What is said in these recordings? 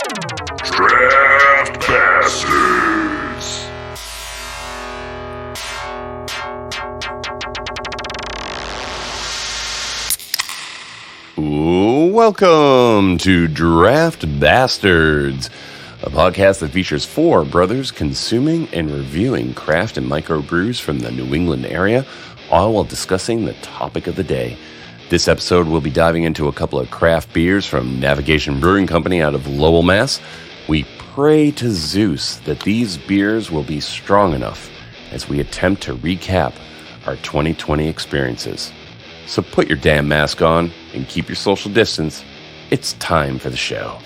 Draft Bastards! Welcome to Draft Bastards, a podcast that features four brothers consuming and reviewing craft and microbrews from the New England area, all while discussing the topic of the day. This episode, we'll be diving into a couple of craft beers from Navigation Brewing Company out of Lowell, Mass. We pray to Zeus that these beers will be strong enough as we attempt to recap our 2020 experiences. So put your damn mask on and keep your social distance. It's time for the show.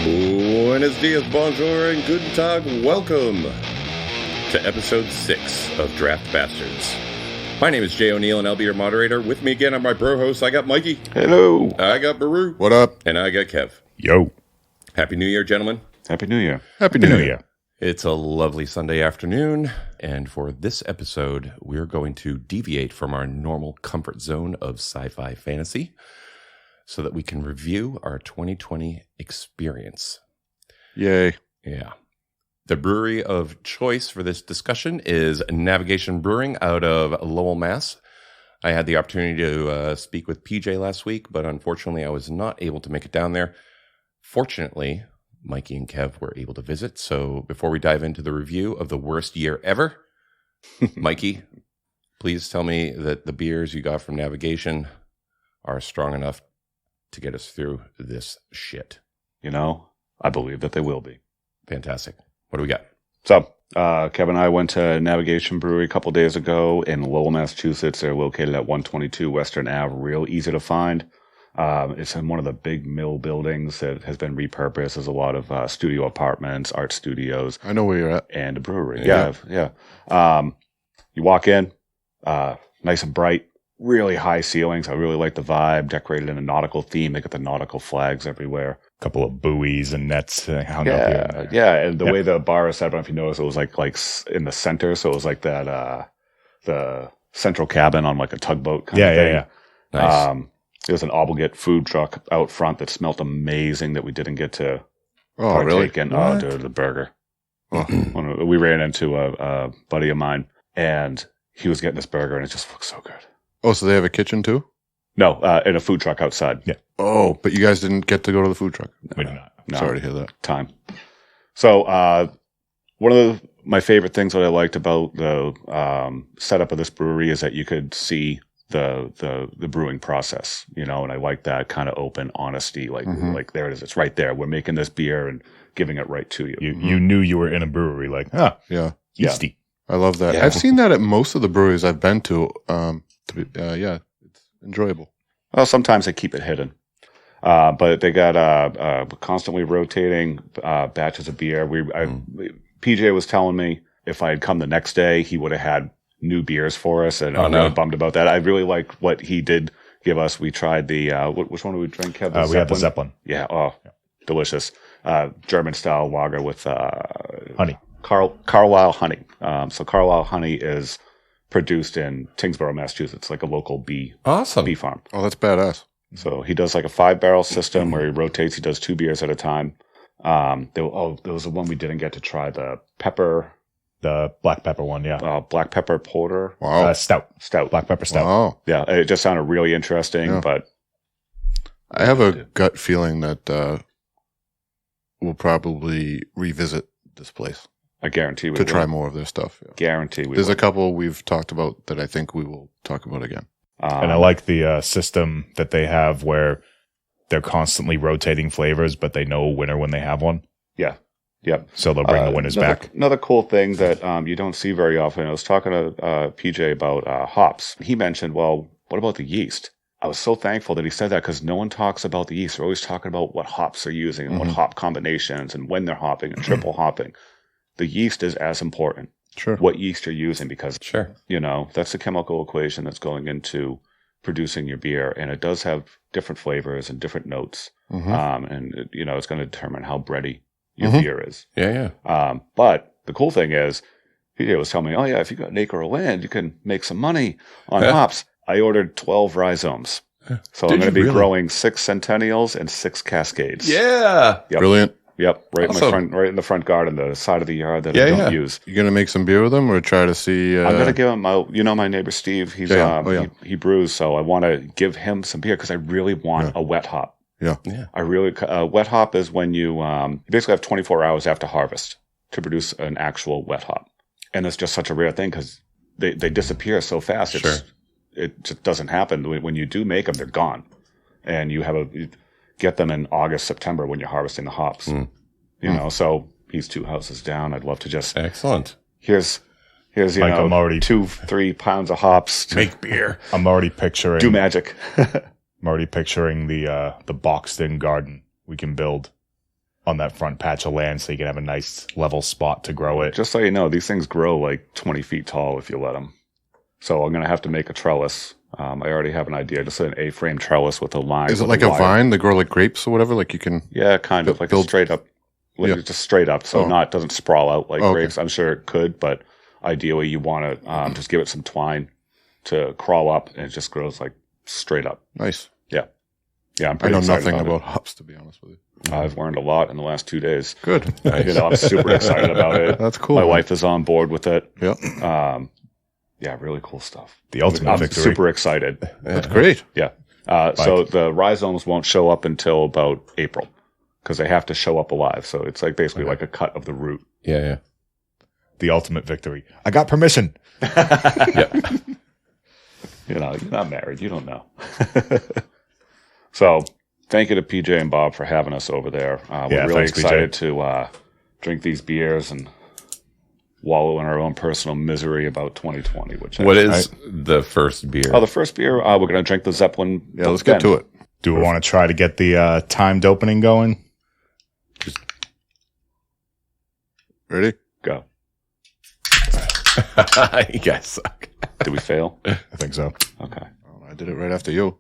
Buenos dias, bonjour, and guten tag. Welcome to episode 6 of Draft Bastards. My name is Jay O'Neill, and I'll be your moderator. With me again are my bro hosts. I got Mikey. Hello. I got Baru. What up? And I got Kev. Yo. Happy New Year, gentlemen. Happy New Year. Happy New Year. It's a lovely Sunday afternoon, and for this episode, we're going to deviate from our normal comfort zone of sci-fi fantasy so that we can review our 2020 experience. Yay. Yeah. The brewery of choice for this discussion is Navigation Brewing out of Lowell, Mass. I had the opportunity to speak with PJ last week, but unfortunately I was not able to make it down there. Fortunately, Mikey and Kev were able to visit. So before we dive into the review of the worst year ever, Mikey, please tell me that the beers you got from Navigation are strong enough to get us through this shit. You know, I believe that they will be. Fantastic. What do we got? So, Kevin and I went to Navigation Brewery a couple days ago in Lowell, Massachusetts. They're located at 122 Western Ave, real easy to find. It's in one of the big mill buildings that has been repurposed. There's a lot of studio apartments, art studios. I know where you're at. And a brewery. Yeah. You walk in, nice and bright, really high ceilings. I really like the vibe, decorated in a nautical theme. They got the nautical flags everywhere. A couple of buoys and nets hung up here. Yeah, and the way the bar is set, I don't know if you noticed, it was like in the center. So it was like that, the central cabin on like a tugboat kind of thing. Yeah. Nice. There was an obligate food truck out front that smelled amazing that we didn't get to Oh, really? partake in. What? Dude, the burger. Oh. When we ran into a buddy of mine, and he was getting this burger, and it just looked so good. Oh, so they have a kitchen too? No, in a food truck outside. Yeah. Oh, but you guys didn't get to go to the food truck. We did not. No. Sorry to hear that. Time. So one of my favorite things that I liked about the setup of this brewery is that you could see the brewing process, you know, and I like that kind of open honesty, like there it is, it's right there. We're making this beer and giving it right to you. You knew you were in a brewery, like, Yeah. yeasty. I love that. Yeah. I've seen that at most of the breweries I've been to. Yeah, it's enjoyable. Well, sometimes they keep it hidden. But they got constantly rotating batches of beer. PJ was telling me if I had come the next day, he would have had new beers for us, and I'm really bummed about that. I really like what he did give us. We tried the which one did we drink? We had the Zeppelin. Yeah, delicious German style lager with Honey. Carlisle honey. So Carlisle honey is produced in Tingsboro, Massachusetts, like a local bee Awesome. farm. Oh, that's badass. So he does like a 5-barrel system where he rotates. He does 2 beers at a time. There was the one we didn't get to try, the Black pepper one, yeah. black pepper porter. Wow. Stout. Black pepper stout. Wow. Yeah, it just sounded really interesting, Yeah. but I have a gut feeling that we'll probably revisit this place I guarantee we to will. try more of their stuff. Yeah. Guarantee we There's will. a couple we've talked about that I think we will talk about again. And I like the system that they have where they're constantly rotating flavors, but they know a winner when they have one. Yeah. Yep. So they'll bring the winners back. Another cool thing that you don't see very often, I was talking to PJ about hops. He mentioned, well, what about the yeast? I was so thankful that he said that because no one talks about the yeast. They're always talking about what hops they're using and what hop combinations and when they're hopping and triple hopping. The yeast is as important. Sure. What yeast you're using because, Sure. you know, that's the chemical equation that's going into producing your beer. And it does have different flavors and different notes. And, you know, it's going to determine how bready your beer is. Yeah. But the cool thing is PJ was telling me, oh yeah, if you got an acre of land, you can make some money on hops. I ordered 12 rhizomes. So I'm going to be growing 6 centennials and 6 cascades. Yeah. Yep. Brilliant. Yep, Awesome. right in the front garden, the side of the yard that I don't use. You going to make some beer with them or try to see? I'm going to give him my neighbor Steve, he's he brews, so I want to give him some beer because I really want a wet hop. Yeah. I really wet hop is when you basically have 24 hours after harvest to produce an actual wet hop. And it's just such a rare thing because they disappear so fast. It just doesn't happen. When you do make them, they're gone. And you get them in August, September when you're harvesting the hops. You know, so he's 2 houses down. I'd love to just Excellent. Here's Mike, I'm already 2-3 pounds of hops to Make beer. I'm already picturing do magic. I'm already picturing the boxed in garden we can build on that front patch of land so you can have a nice level spot to grow it. Just so you know, these things grow like 20 feet tall if you let them. So I'm going to have to make a trellis. I already have an idea. Just an A-frame trellis with a line. Is it like a vine? They grow like grapes or whatever? Like you can... Yeah, kind of. Like a straight up. Just straight up. So it doesn't sprawl out like grapes. I'm sure it could, but ideally you want to just give it some twine to crawl up and it just grows like straight up. Nice. Yeah. Yeah, I'm I pretty know excited nothing about about hops, to be honest with you. I've learned a lot in the last 2 days. Good. I'm super excited about it. That's cool. My wife is on board with it. Yeah. Yeah, really cool stuff. The ultimate I'm victory. super excited. That's great. Yeah. So the rhizomes won't show up until about April because they have to show up alive. So it's like basically like a cut of the root. Yeah. The ultimate victory. I got permission. You're not married. You don't know. So thank you to PJ and Bob for having us over there. We're really excited to drink these beers and wallow in our own personal misery about 2020. What is the first beer? The first beer, we're going to drink the Zeppelin. Yeah, let's get to it. Do we want to try to get the timed opening going? Ready? Go. You guys suck. Did we fail? I think so. Okay. Oh, I did it right after you.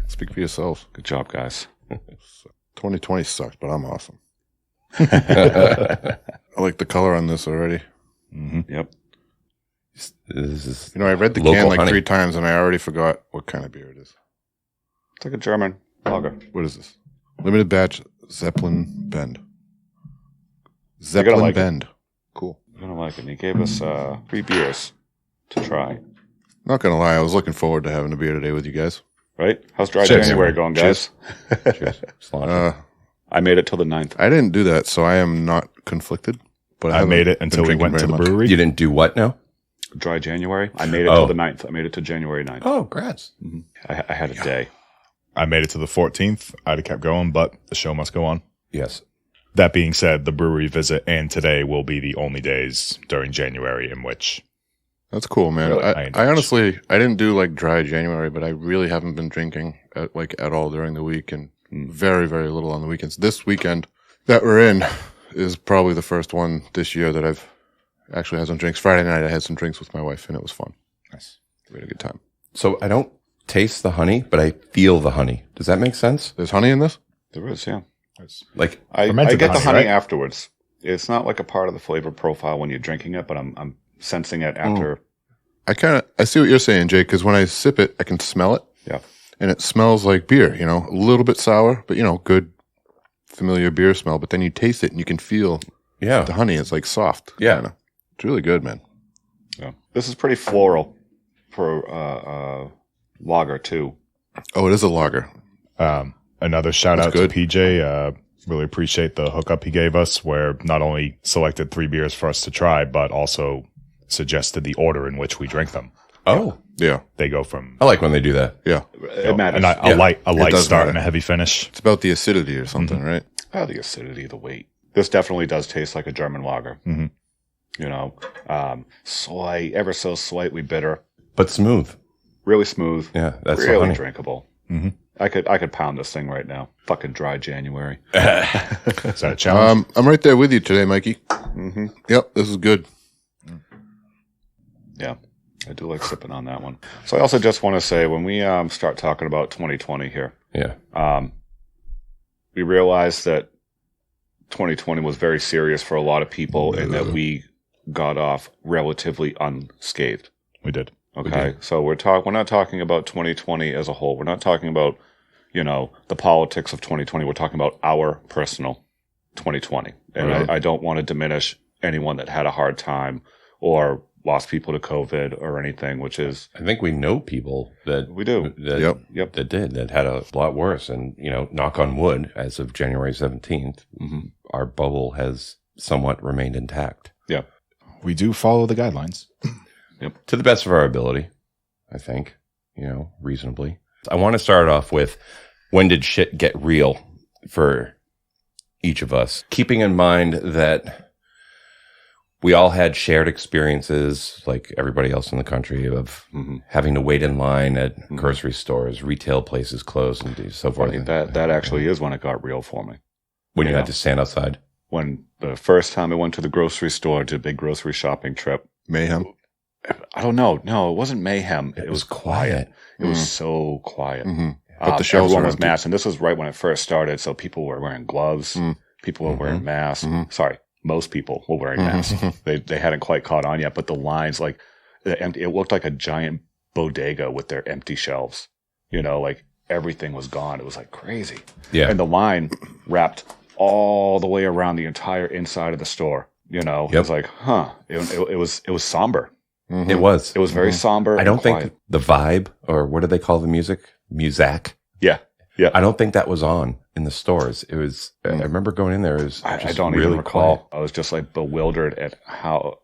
Speak for yourselves. Good job, guys. 2020 sucks, but I'm awesome. I like the color on this already. Mm-hmm. Yep. This is I read the can like 3 times and I already forgot what kind of beer it is. It's like a German lager. What is this? Limited batch Zeppelin Bend. Zeppelin like Bend. Cool. You're going to like it. And he gave us 3 beers to try. Not going to lie, I was looking forward to having a beer today with you guys. Right? How's dry Cheers. January going, guys? cheers. I made it till the 9th. I didn't do that, so I am not conflicted. But I made it until we went to the brewery. You didn't do what now? Dry January? I made it till the 9th. I made it to January 9th. Oh, congrats. Mm-hmm. I had a day. I made it to the 14th. I'd have kept going, but the show must go on. Yes. That being said, the brewery visit and today will be the only days during January in which... That's cool, man. Really? I honestly, I didn't do like dry January, but I really haven't been drinking at all during the week and very, very little on the weekends. This weekend that we're in is probably the first one this year that I've actually had some drinks. Friday night I had some drinks with my wife and it was fun. Nice. We had a good time. So I don't taste the honey, but I feel the honey. Does that make sense? There's honey in this? There is, yeah. Like I fermented get the honey right? afterwards. It's not like a part of the flavor profile when you're drinking it, but I'm sensing it after. I see what you're saying, Jake, because when I sip it, I can smell it. Yeah. And it smells like beer, a little bit sour, but good, familiar beer smell. But then you taste it and you can feel the honey. It's like soft. Yeah. Kinda. It's really good, man. Yeah. This is pretty floral for lager, too. Oh, it is a lager. Another shout That's out good. to PJ. Really appreciate the hookup he gave us where not only selected 3 beers for us to try, but also suggested the order in which we drink them. oh, Yeah. They go from I like when they do that. Yeah. It matters. a light does start matter. and a heavy finish. It's about the acidity or something, right? The acidity, the weight. This definitely does taste like a German lager. Mhm. Slight, ever so slightly bitter, But smooth. really smooth, Yeah, that's the really honey. drinkable. Mhm. I could pound this thing right now. Fucking dry January. Is that a challenge? I'm right there with you today, Mikey. Mm-hmm. Yep, this is good. Yeah, I do like sipping on that one. So I also just want to say, when we start talking about 2020 here, Yeah. we realized that 2020 was very serious for a lot of people and that we got off relatively unscathed. We did. Okay, so we're not talking about 2020 as a whole. We're not talking about, the politics of 2020. We're talking about our personal 2020. And I don't want to diminish anyone that had a hard time or lost people to COVID or anything, which is... I think we know people that... We do. That had a lot worse. And, knock on wood, as of January 17th, our bubble has somewhat remained intact. Yeah. We do follow the guidelines. Yep. To the best of our ability, I think, reasonably. I want to start off with, when did shit get real for each of us? Keeping in mind that we all had shared experiences, like everybody else in the country, of having to wait in line at grocery stores, retail places closed, and so forth. That actually is when it got real for me. When you had to stand outside? When the first time I went to the grocery store, did a big grocery shopping trip. Mayhem. I don't know. No, it wasn't mayhem. It was quiet. It was so quiet. But the shelves everyone were was empty. masked, and this was right when it first started. So people were wearing gloves. People were wearing masks. Sorry, most people were wearing masks. They hadn't quite caught on yet, but the lines, like, it looked like a giant bodega with their empty shelves. Like everything was gone. It was like crazy. Yeah. And the line wrapped all the way around the entire inside of the store. It was like, It was somber. It was. It was very somber. I don't quiet. think the vibe, or what do they call the music? Muzak. Yeah. I don't think that was on in the stores. It was, I remember going in there. It was I just don't really even recall. quiet. I was just like bewildered at how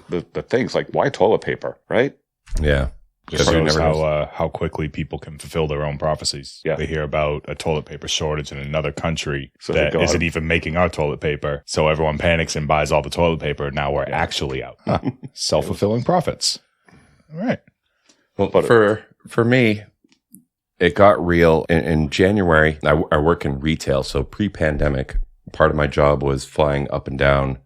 the things, like, why toilet paper, right? Yeah. Just Because you shows never know. how quickly people can fulfill their own prophecies. Yeah. They hear about a toilet paper shortage in another country So they that go isn't out. even making our toilet paper. So everyone panics and buys all the toilet paper. Now we're actually out. Self-fulfilling prophets. All right. Well, for me, it got real in January. I work in retail, so pre-pandemic, part of my job was flying up and down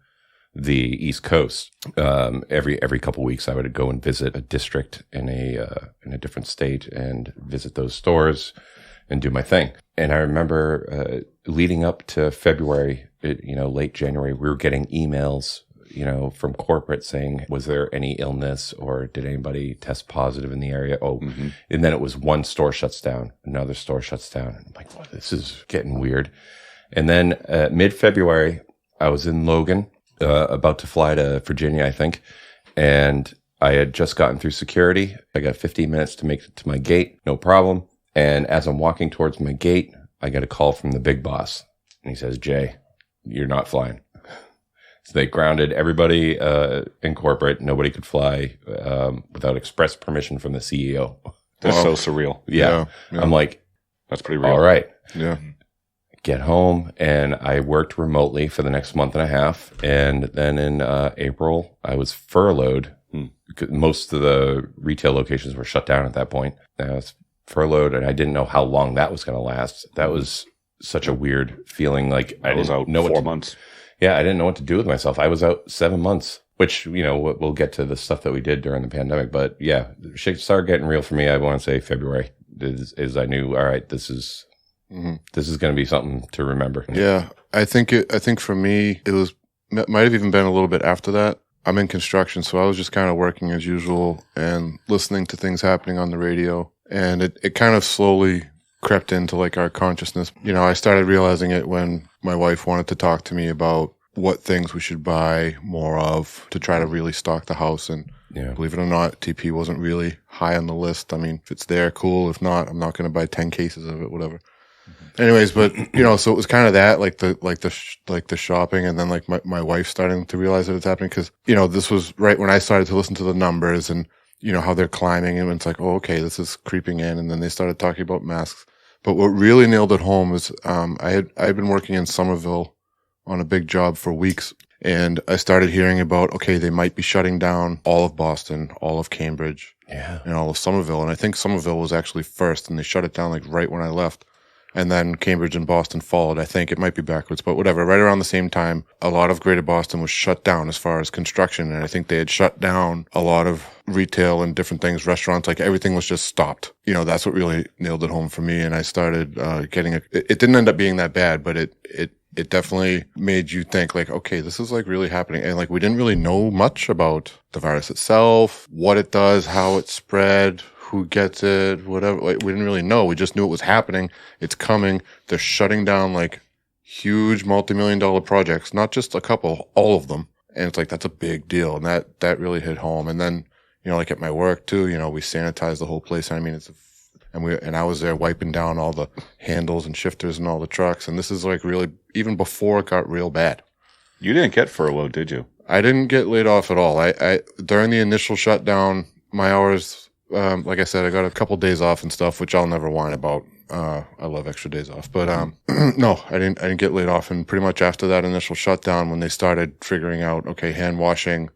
the East Coast. Every couple of weeks, I would go and visit a district in a different state and visit those stores and do my thing. And I remember leading up to February, late January, we were getting emails, from corporate saying, was there any illness or did anybody test positive in the area? And then it was one store shuts down, another store shuts down. I'm like, well, this is getting weird. And then mid-February, I was in Logan, about to fly to Virginia, I think. And I had just gotten through security. I got 15 minutes to make it to my gate, no problem. And as I'm walking towards my gate, I get a call from the big boss. And he says, Jay, you're not flying. So they grounded everybody in corporate. Nobody could fly without express permission from the CEO. That's so surreal. Yeah. I'm like, That's pretty real. all right. Yeah. Get home, and I worked remotely for the next month and a half. And then in April, I was furloughed. Most of the retail locations were shut down at that point. I was furloughed, and I didn't know how long that was going to last. That was such a weird feeling. Like I was didn't out know 4 months. Yeah, I didn't know what to do with myself. I was out 7 months, which, we'll get to the stuff that we did during the pandemic. But yeah, shit started getting real for me. I want to say February is I knew, all right, this is going to be something to remember. Yeah. I think for me, might have even been a little bit after that. I'm in construction, so I was just kind of working as usual and listening to things happening on the radio. And it kind of slowly crept into like our consciousness. I started realizing it when my wife wanted to talk to me about what things we should buy more of to try to really stock the house. And believe it or not, TP wasn't really high on the list. I mean, if it's there, cool. If not, I'm not going to buy 10 cases of it, whatever. Anyways, but so it was kind of that, like the shopping, and then like my wife starting to realize that it's happening, because this was right when I started to listen to the numbers and how they're climbing, and it's like, oh, okay, this is creeping in, and then they started talking about masks. But what really nailed it home is I had been working in Somerville on a big job for weeks, and I started hearing about, okay, they might be shutting down all of Boston, all of Cambridge, and all of Somerville, and I think Somerville was actually first, and they shut it down like right when I left. and then Cambridge and Boston followed. I think it might be backwards, but whatever. Right around the same time, a lot of Greater Boston was shut down as far as construction, and I think they had shut down a lot of retail and different things, restaurants, like everything was just stopped. That's what really nailed it home for me, and I started getting it. It didn't end up being that bad, but it definitely made you think like, okay, this is like really happening. And like, we didn't really know much about the virus itself, what it does, how it spread, who gets it, whatever. Like, we didn't really know. We just knew it was happening. It's coming. They're shutting down like huge multi-million-dollar projects, not just a couple, all of them. And it's like, that's a big deal. And that really hit home. And then, like at my work too, we sanitized the whole place. I mean, and I was there wiping down all the handles and shifters and all the trucks. And this is like really, even before it got real bad. You didn't get furloughed, did you? I didn't get laid off at all. I during the initial shutdown, my hours, like I said, I got a couple days off and stuff, which I'll never whine about. I love extra days off, but, no, I didn't get laid off. And pretty much after that initial shutdown, when they started figuring out, okay, hand washing,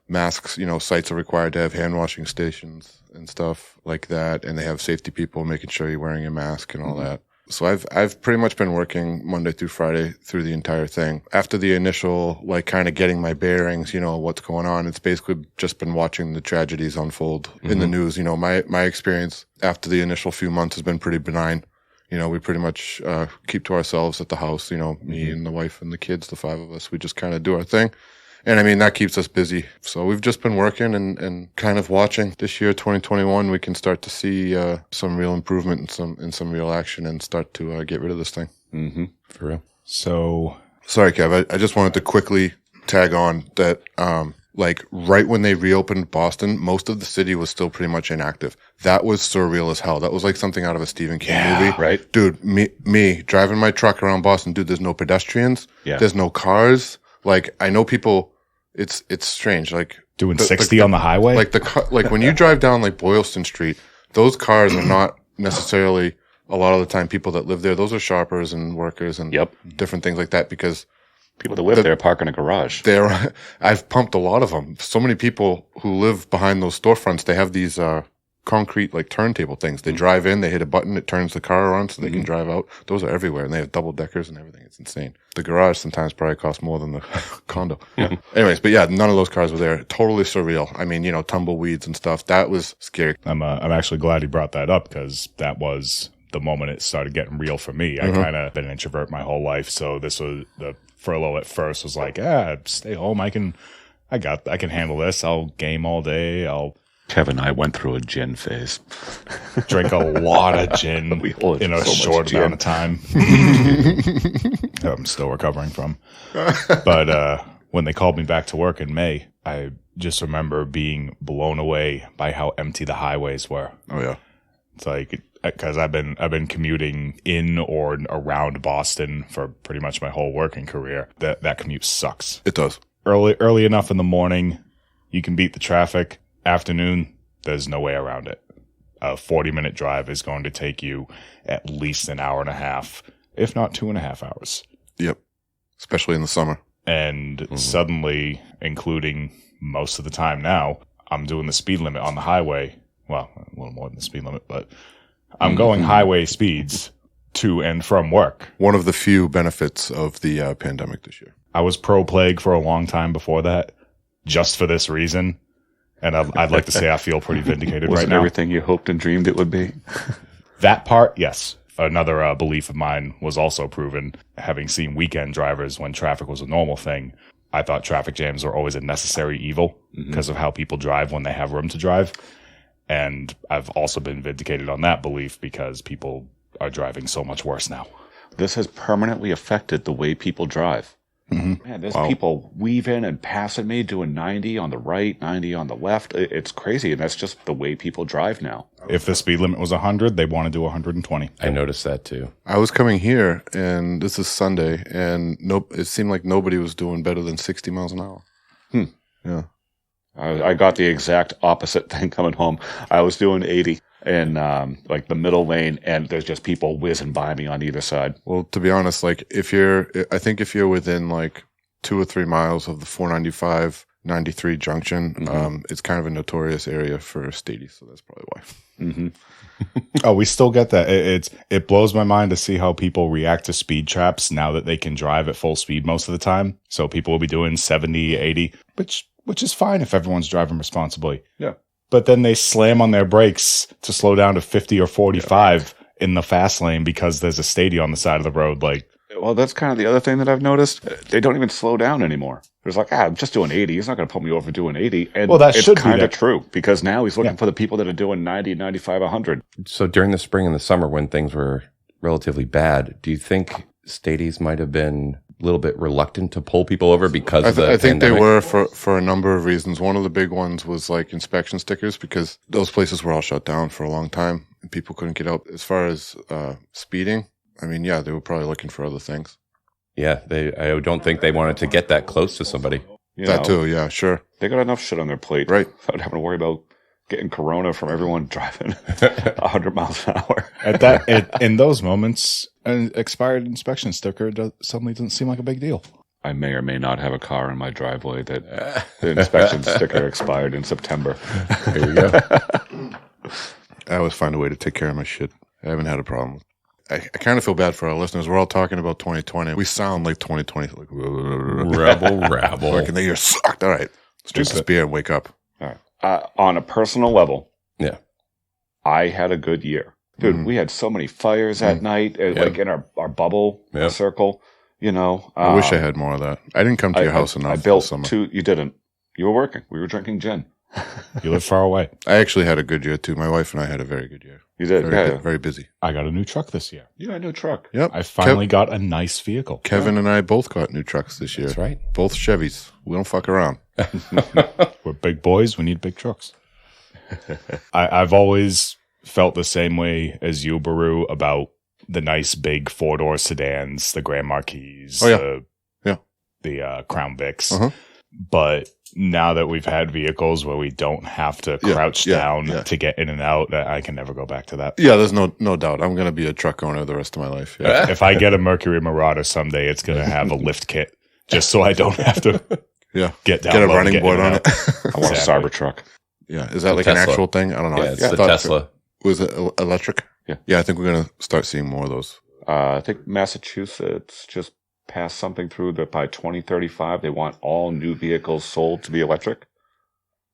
masks, sites are required to have hand washing stations and stuff like that. And they have safety people making sure you're wearing a mask and all that. So I've pretty much been working Monday through Friday through the entire thing. After the initial, like kind of getting my bearings, what's going on, it's basically just been watching the tragedies unfold in the news. My experience after the initial few months has been pretty benign. We pretty much, keep to ourselves at the house, me and the wife and the kids, the 5 of us, we just kind of do our thing. And I mean, that keeps us busy. So we've just been working and kind of watching. This year, 2021, we can start to see some real improvement and some real action and start to get rid of this thing. Mm-hmm. For real. So, sorry, Kev. I just wanted to quickly tag on that, like right when they reopened Boston, most of the city was still pretty much inactive. That was surreal as hell. That was like something out of a Stephen King movie. Right. Dude, me driving my truck around Boston, dude, there's no pedestrians. Yeah. There's no cars. Like, I know people, it's strange. Like doing 60 on the highway? Like when you drive down like Boylston Street, those cars are not necessarily a lot of the time people that live there. Those are shoppers and workers and different things like that, because people that live there park in a garage. I've pumped a lot of them. So many people who live behind those storefronts, they have these, concrete like turntable things. They drive in, they hit a button, it turns the car on so they can drive out. Those are everywhere, and they have double deckers and everything. It's insane. The garage sometimes probably costs more than the condo. Yeah. Anyways, but yeah, none of those cars were there. Totally surreal. I mean, tumbleweeds and stuff. That was scary. I'm actually glad you brought that up, because that was the moment it started getting real for me. I kind of been an introvert my whole life, so this was the furlough at first was like, stay home. I can handle this. I'll game all day. Kevin and I went through a gin phase. Drink a lot of gin in a short amount of time. I'm still recovering from. But when they called me back to work in May, I just remember being blown away by how empty the highways were. Oh yeah, it's like, because I've been commuting in or around Boston for pretty much my whole working career. That commute sucks. It does. Early enough in the morning, you can beat the traffic. Afternoon, there's no way around it. A 40-minute drive is going to take you at least an hour and a half, if not 2.5 hours. Yep. Especially in the summer. And suddenly, including most of the time now, I'm doing the speed limit on the highway. Well, a little more than the speed limit, but I'm going highway speeds to and from work. One of the few benefits of the pandemic this year. I was pro-plague for a long time before that, just for this reason. And I'd like to say I feel pretty vindicated right now. Everything you hoped and dreamed it would be? That part, yes. Another belief of mine was also proven. Having seen weekend drivers when traffic was a normal thing, I thought traffic jams were always a necessary evil because of how people drive when they have room to drive. And I've also been vindicated on that belief because people are driving so much worse now. This has permanently affected the way people drive. Man, there's people weave in and pass at me doing 90 on the right, 90 on the left. It's crazy, and that's just the way people drive now. If the speed limit was 100, they want to do 120. I noticed that too. I was coming here, and this is Sunday, and it seemed like nobody was doing better than 60 miles an hour. Yeah. I got the exact opposite thing coming home. I was doing 80 in like the middle lane, and there's just people whizzing by me on either side. Well, to be honest, like I think if you're within like 2 or 3 miles of the 495 93 Junction. It's kind of a notorious area for Stadies, so that's probably why. Mm-hmm. Oh, we still get that. It blows my mind to see how people react to speed traps now that they can drive at full speed most of the time. So people will be doing 70, 80, which is fine if everyone's driving responsibly. Yeah. But then they slam on their brakes to slow down to 50 or 45 in the fast lane because there's a Stady on the side of the road. Like, well, that's kind of the other thing that I've noticed. They don't even slow down anymore. It's like, I'm just doing 80. He's not going to pull me over doing 80. And well, that it's should be kind of that. true because now he's looking for the people that are doing 90, 95, 100. So during the spring and the summer when things were relatively bad, do you think Stadies might have been a little bit reluctant to pull people over because of the I think pandemic? they were for a number of reasons. One of the big ones was like inspection stickers because those places were all shut down for a long time and people couldn't get out. As far as speeding, I mean, yeah, they were probably looking for other things. Yeah, I don't think they wanted to get that close to somebody. You That know, too, yeah, sure. They got enough shit on their plate. Right. Without having to worry about getting corona from everyone driving 100 miles an hour. In those moments, an expired inspection sticker suddenly doesn't seem like a big deal. I may or may not have a car in my driveway that the inspection sticker expired in September. There you go. I always find a way to take care of my shit. I haven't had a problem. I kind of feel bad for our listeners. We're all talking about 2020. We sound like 2020. Like, Rabble. Like, and the year sucked. All right. Let's drink this beer and wake up. All right. On a personal level, Yeah. I had a good year. Dude, we had so many fires at night, like in our bubble circle, you know. I wish I had more of that. I didn't come to your house enough I built this summer. you didn't. You were working. We were drinking gin. You live far away. I actually had a good year too. My wife and I had a very good year. You did. Very busy. I got a new truck this year. You got a new truck. Yep. I finally got a nice vehicle. Kevin and I both got new trucks this year. That's right. Both Chevys. We don't fuck around. We're big boys. We need big trucks. I've always felt the same way as you, Baru, about the nice big 4-door sedans, the Grand Marquis, the Crown Vics. Uh-huh. But now that we've had vehicles where we don't have to crouch down to get in and out, I can never go back to that. Yeah, there's no doubt. I'm going to be a truck owner the rest of my life. Yeah. If I get a Mercury Marauder someday, it's going to have a lift kit just so I don't have to get down Get a low running and board in and on out. it. I want a Cybertruck. Yeah. Is that like Tesla. an actual thing? I don't know. Yeah, it's I the thought Tesla. Was it electric? Yeah. Yeah, I think we're going to start seeing more of those. I think Massachusetts just passed something through that by 2035 they want all new vehicles sold to be electric.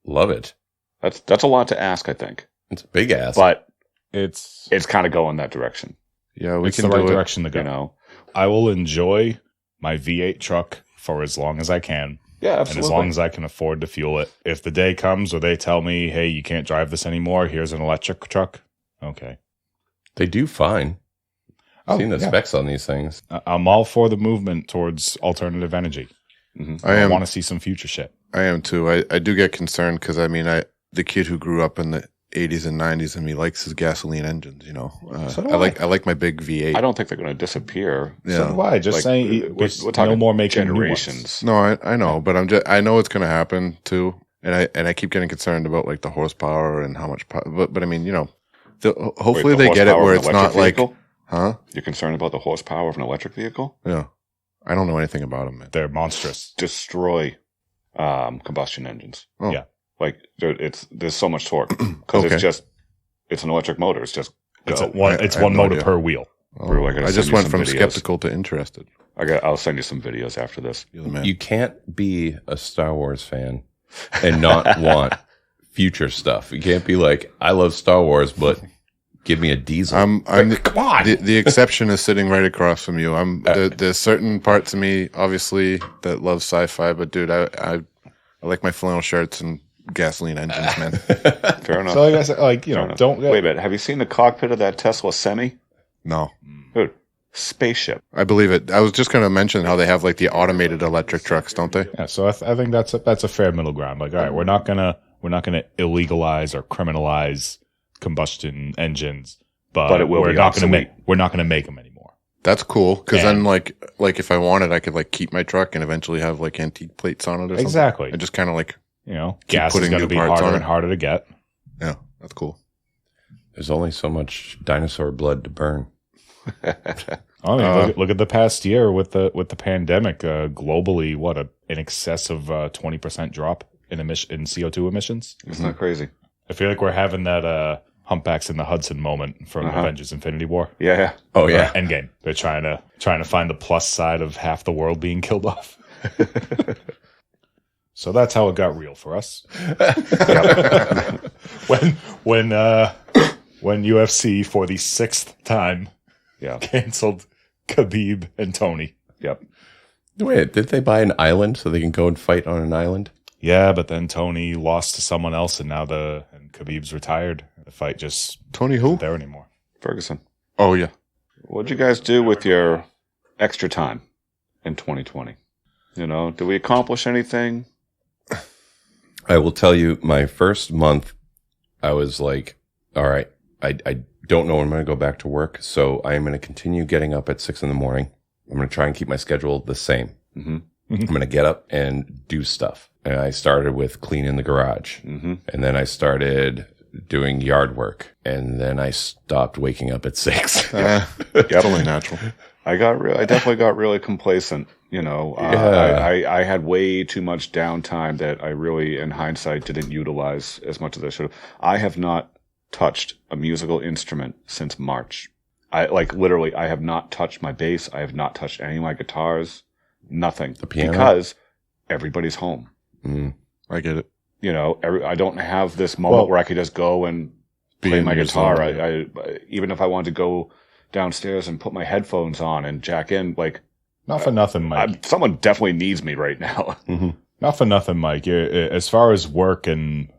Love it. That's a lot to ask, I think, It's a big ass. but It's kind of going that direction. Yeah, we it's can the right do it. direction to go. You know, I will enjoy my V8 truck for as long as I can. yeah, And absolutely. as long as I can afford to fuel it. If the day comes where they tell me, hey, you can't drive this anymore, here's an electric truck. Okay. they do fine. I've Oh, seen the yeah. specs on these things. I'm all for the movement towards alternative energy. I want to see some future shit. I am too. I do get concerned because I mean, the kid who grew up in the 80s and 90s and he likes his gasoline engines. You know, So do I like my big V8. I don't think they're going to disappear. Yeah. So do I. Just Like, saying, we're talking no more making generations. No, I know, but I know it's going to happen too, and I keep getting concerned about like the horsepower and how much. But I mean, you know, hopefully Wait, the they get it horsepower where of it's an not electric like, vehicle? huh? You're concerned about the horsepower of an electric vehicle? Yeah, I don't know anything about them, man. They're monstrous. Destroy combustion engines. Oh. Yeah. Like there's so much torque because Okay. it's an electric motor. It's just It's go. one I have motor no idea. per wheel. Brew, I gotta I send just you went some from videos. skeptical to interested. I'll send you some videos after this. You're the man. You can't be a Star Wars fan and not want future stuff. You can't be like, I love Star Wars, but give me a diesel. I'm Come on. the exception is sitting right across from you. There's certain parts of me, obviously, that love sci-fi, but dude, I like my flannel shirts and gasoline engines, man. Fair enough. So like I said, Fair enough. don't Wait a minute. Have you seen the cockpit of that Tesla Semi? No, Dude, spaceship. I believe it. I was just going to mention how they have like the automated electric trucks, don't they? Yeah, so I think that's a fair middle ground. Like, all right, we're not gonna illegalize or criminalize combustion engines, but it will we're be not gonna obsolete. make them anymore. That's cool because then And- like if I wanted, I could like keep my truck and eventually have like antique plates on it or something. Exactly. I just kind of like, Gas is putting going to new be parts harder on and it. harder to get. yeah, that's cool. There's only so much dinosaur blood to burn. I mean, look at the past year with the pandemic. Globally, what in excess of 20% drop in CO2 emissions. Isn't that crazy? I feel like we're having that humpbacks in the Hudson moment from Avengers: Infinity War. Yeah. Oh yeah. Endgame. They're trying to find the plus side of half the world being killed off. So that's how it got real for us. when UFC for the 6th time canceled Khabib and Tony. Yep. Wait, did they buy an island so they can go and fight on an island? Yeah, but then Tony lost to someone else, and now Khabib's retired. The fight just Tony who? isn't there anymore. Ferguson. Oh, yeah. What'd you guys do with your extra time in 2020? You know, did we accomplish anything? I will tell you, my first month, I was like, all right, I don't know when I'm going to go back to work, so I am going to continue getting up at 6 in the morning. I'm going to try and keep my schedule the same. Mm-hmm. I'm going to get up and do stuff. And I started with cleaning the garage. Mm-hmm. And then I started doing yard work. And then I stopped waking up at 6. Totally natural. I definitely got really complacent. You know, I had way too much downtime that I really, in hindsight, didn't utilize as much as I should have. I have not touched a musical instrument since March. I have not touched my bass. I have not touched any of my guitars. Nothing. The piano? Because everybody's home. I get it. You know, I don't have this moment where I could just go and play my guitar. I even if I wanted to go downstairs and put my headphones on and jack in, like, Not for nothing, Mike. someone definitely needs me right now. Mm-hmm. Not for nothing, Mike. As far as work and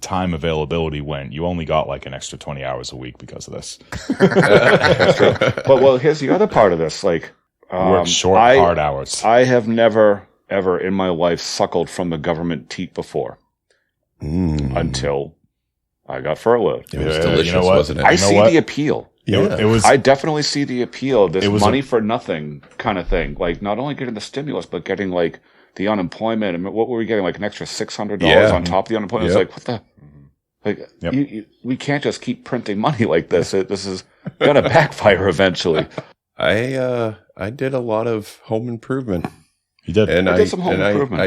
time availability went, you only got like an extra 20 hours a week because of this. That's true. But here's the other part of this. Like, Work short, hard hours. I have never, ever in my life suckled from the government teat before until I got furloughed. It was Yeah, delicious, you know what? wasn't it? I see the appeal. Yeah. It was. I definitely see the appeal. This It was money for nothing kind of thing. Like, not only getting the stimulus, but getting like the unemployment. I mean, what were we getting? Like an extra $600 Yeah. on top of the unemployment. Yep. It's like, what the? Like, Yep. we can't just keep printing money like this. This is gonna backfire eventually. I did a lot of home improvement. You did. And I did some home and improvement. I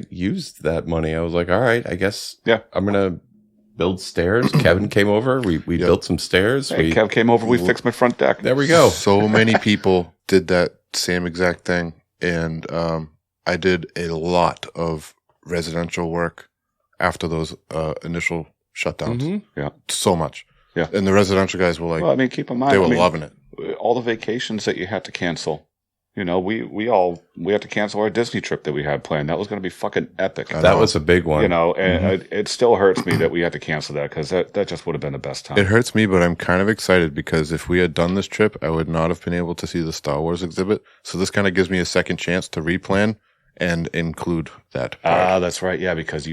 used that money. I was like, all right, I guess I'm gonna build stairs. Kevin came over. We built some stairs. Hey, Kev came over. We fixed my front deck. There we go. So many people did that same exact thing. And I did a lot of residential work after those initial shutdowns. Mhm. Yeah. So much. Yeah. And the residential guys were like, Well, I mean, keep in mind, they were loving it. all the vacations that you had to cancel. You know, we had to cancel our Disney trip that we had planned. That was going to be fucking epic. That was a big one. You know, and it still hurts me that we had to cancel that because that just would have been the best time. It hurts me, but I'm kind of excited because if we had done this trip, I would not have been able to see the Star Wars exhibit. So this kind of gives me a second chance to replan and include that. That's right. Yeah, because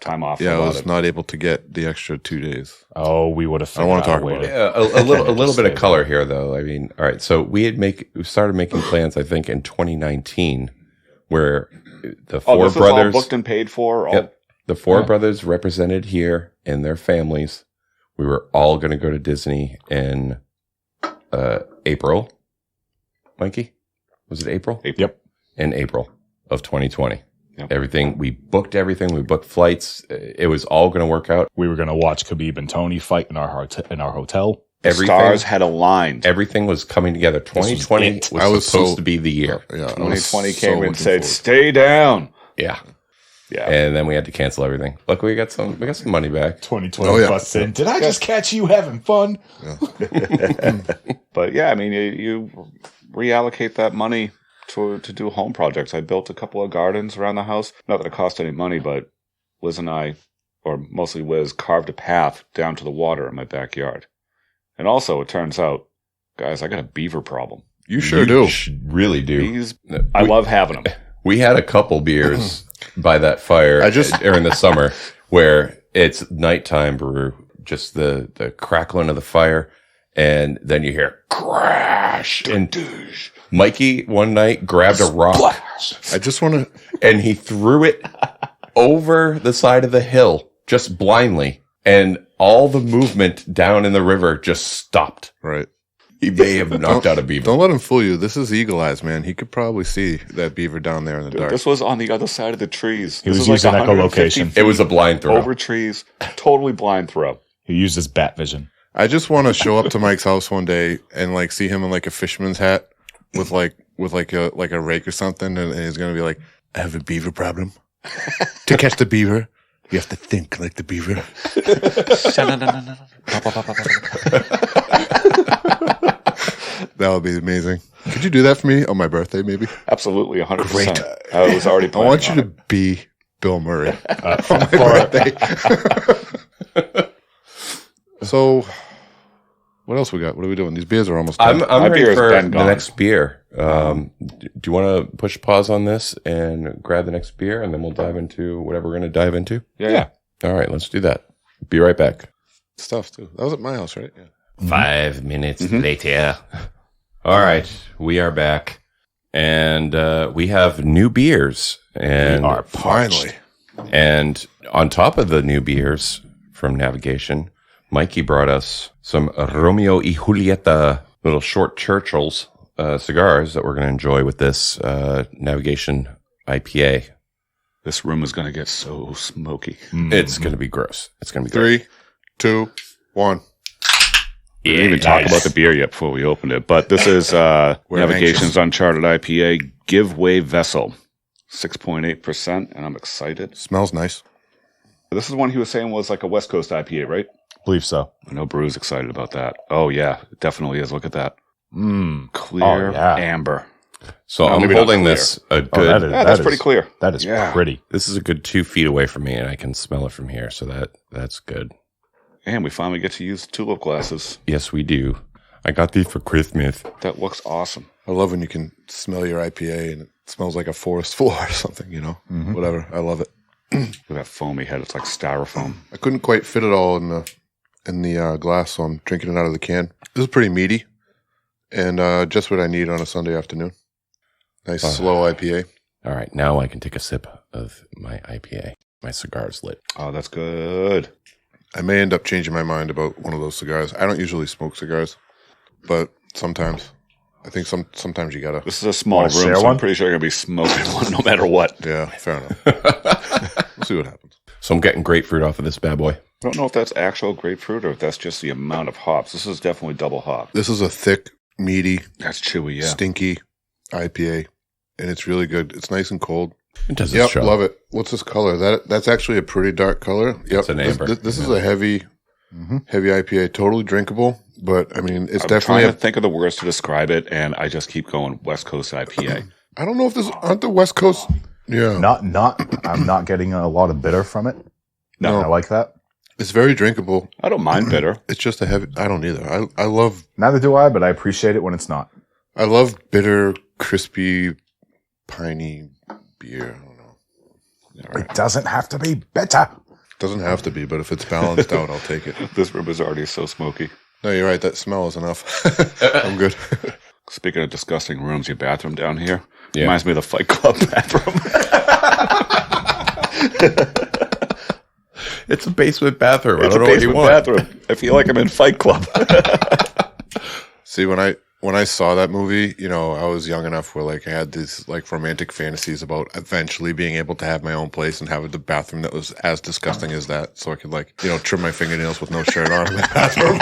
time off. Yeah, I was not able to get the extra 2 days. Oh, we would have. I don't want to talk about it. Yeah, a little bit of color here, though. I mean, all right. So we started making plans, I think, in 2019, where the four this was brothers all booked and paid for. Yep, the four brothers represented here and their families. We were all going to go to Disney in April. Mikey, was it April? Yep. In April of 2020. Yep. We booked everything. We booked flights. It was all going to work out. We were going to watch Khabib and Tony fight in our hotel. Stars had aligned. Everything was coming together. 2020 was supposed to be the year. Yeah, 2020 came and said, "Stay down." Yeah. Yeah. And then we had to cancel everything. Luckily, we got some money back. 2020 busts in. Did I just catch you having fun? But yeah, I mean, you reallocate that money to do home projects. I built a couple of gardens around the house. Not that it cost any money, but Liz and I, or mostly Liz, carved a path down to the water in my backyard. And also, it turns out, guys, I got a beaver problem. You sure do. Really do. These, I love having them. We had a couple beers by that fire during the summer where it's nighttime brew, just the crackling of the fire, and then you hear crash and Mikey one night grabbed a rock. I just want to, and he threw it over the side of the hill just blindly, and all the movement down in the river just stopped. right. He may have knocked out a beaver. Don't let him fool you. This is Eagle Eyes, man. He could probably see that beaver down there in the dark. This was on the other side of the trees. He was This using 150 echolocation. feet It was a blind throw. over trees, totally blind throw. He used his bat vision. I just want to show up to Mike's house one day and like see him in like a fisherman's hat with like a rake or something, and he's gonna be like, "I have a beaver problem. To catch the beaver, you have to think like the beaver." That would be amazing. Could you do that for me on my birthday, maybe? Absolutely, 100%. Great. I was already I planning want you on to it. be Bill Murray on my birthday. So, what else we got? What are we doing? These beers are almost done. I'm My ready beer has for been the gone. next beer. Do you want to push pause on this and grab the next beer, and then we'll dive into whatever we're going to dive into? Yeah. All right, let's do that. Be right back. Stuff, too. That was at my house, right? Yeah. 5 minutes later. All right, we are back, and we have new beers. And We are Finally. And on top of the new beers from Navigation, Mikey brought us some Romeo y Julieta little short Churchills cigars that we're going to enjoy with this Navigation IPA. This room is going to get so smoky. It's going to be gross. It's going to be gross. 3, 2, 1. We didn't even talk about the beer yet before we opened it, but this is Navigation's Uncharted IPA Giveaway Vessel, 6.8%, and I'm excited. Smells nice. This is one he was saying was like a West Coast IPA, right? Believe so. I know Brew's excited about that. Oh, yeah, it definitely is. Look at that. Clear Oh, yeah. amber. So No, I'm maybe not holding clear. this a Oh, good. That's pretty clear. That is Yeah. pretty. This is a good 2 feet away from me, and I can smell it from here. So that's good. And we finally get to use tulip glasses. Yes, we do. I got these for Christmas. That looks awesome. I love when you can smell your IPA and it smells like a forest floor or something, you know? Whatever. I love it. Look at that foamy head. It's like styrofoam. I couldn't quite fit it all in the glass, so I'm drinking it out of the can. This is pretty meaty and just what I need on a Sunday afternoon. Nice slow IPA. All right, now I can take a sip of my IPA. My cigar's lit. Oh, that's good. I may end up changing my mind about one of those cigars. I don't usually smoke cigars, but sometimes. I think sometimes you gotta. This is a small room, share so one? I'm pretty sure you're going to be smoking one no matter what. Yeah, fair enough. We'll see what happens. So I'm getting grapefruit off of this bad boy. I don't know if that's actual grapefruit or if that's just the amount of hops. This is definitely double hop. This is a thick, meaty, That's chewy, yeah. stinky IPA, and it's really good. It's nice and cold. It does Yep, its job. love it. What's this color? That's actually a pretty dark color. Yep, It's an amber. This is a heavy IPA, totally drinkable. But I mean, it's I'm definitely. trying to think of the words to describe it, and I just keep going West Coast IPA. I don't know if this aren't the West Coast. Yeah, I'm not getting a lot of bitter from it. No. I like that. it's very drinkable. I don't mind bitter. It's just a heavy. I don't either. I love Neither do I, but I appreciate it when it's not. bitter, crispy, piney beer. I don't know. It doesn't have to be bitter. Doesn't have to be, but if it's balanced out, I'll take it. This room is already so smoky. No, you're right. That smell is enough. I'm good. Speaking of disgusting rooms, your bathroom down here Yeah. reminds me of the Fight Club bathroom. It's a basement bathroom. I It's a don't know what you basement want. bathroom. I feel like I'm in Fight Club. See, when I saw that movie, you know, I was young enough where like I had these like romantic fantasies about eventually being able to have my own place and have the bathroom that was as disgusting as that, so I could like, you know, trim my fingernails with no shirt on in the bathroom